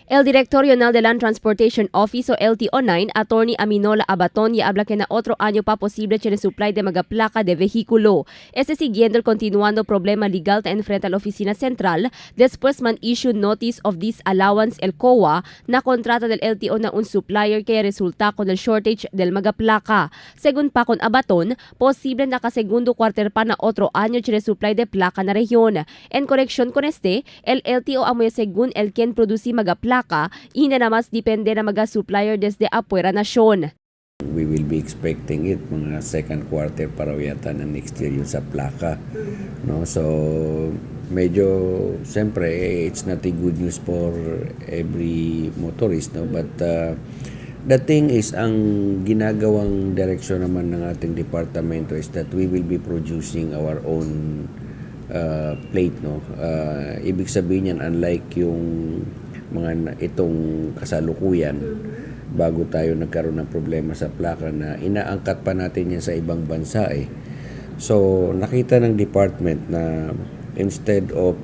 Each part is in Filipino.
El Directorio de Land Transportation Office o LTO-9, Attorney Aminola Abaton, y habla que na otro año pa posible tiene supply de mga plaka de vehículo. Siguiendo el continuando problema legal ta enfrenta la Oficina Central, después man issue notice of disallowance el COA na kontrata del LTO na un supplier kaya resulta con el shortage del mga plaka. Según pa con Abaton, posible na kasegundo quarter pa na otro año tiene supply de plaka na rehiyon. En correction con el LTO amoy según el quien produce mga plaka, ina na mas depende na mga supplier desde afuera nasyon. We will be expecting it mga second quarter para yata ng next year yung sa plaka. No? So, medyo, siyempre, it's not a good news for every motorist. No? But the thing is, ang ginagawang direksyon naman ng ating departamento is that we will be producing our own plate. No? Ibig sabihin yan, unlike yung mga itong kasalukuyan, bago tayo nagkaroon ng problema sa plaka na inaangkat pa natin yan sa ibang bansa eh. So, nakita ng department na instead of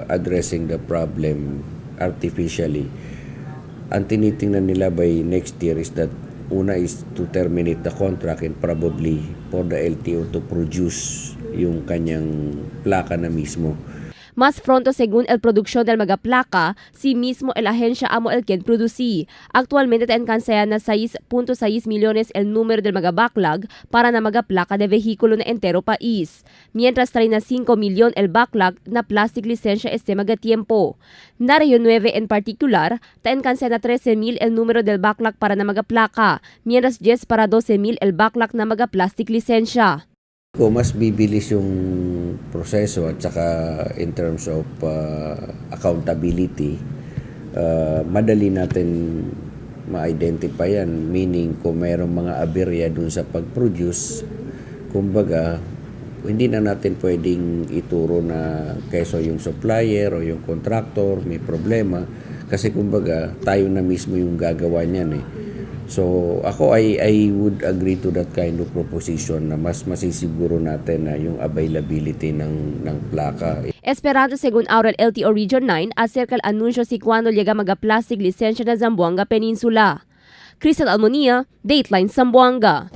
addressing the problem artificially, ang tinitingnan nila by next year is that una is to terminate the contract and probably for the LTO to produce yung kanyang plaka na mismo. Mas pronto según el produksyon del mga plaka, si mismo el ahensya amo el quien producí. Actualmente ten kansaya na 6.6 millones el número del mga backlog para na mga plaka de vehículo na entero país. Mientras 35 milyon el backlog na plastic lisensya este mga tiempo. Na Rehiyon 9 en particular, ten kansaya na 13,000 el número del backlog para na mga plaka, mientras 10 para 12,000 el backlog na mga plastic lisensya. Kung mas bibilis yung proseso at saka in terms of accountability, madali natin ma-identify yan. Meaning, kung mayroong mga aberya dun sa pag-produce, kumbaga, hindi na natin pwedeng ituro na keso yung supplier o yung contractor may problema. Kasi kumbaga, tayo na mismo yung gagawa niyan eh. So, ako I would agree to that kind of proposition na mas masisiguro natin na yung availability ng plaka. Esperando según Aurel LTO Region 9, acerca el anuncio si cuando llega mga plastic lisensya na Zamboanga Peninsula. Crystal Almonia, Dateline Zamboanga.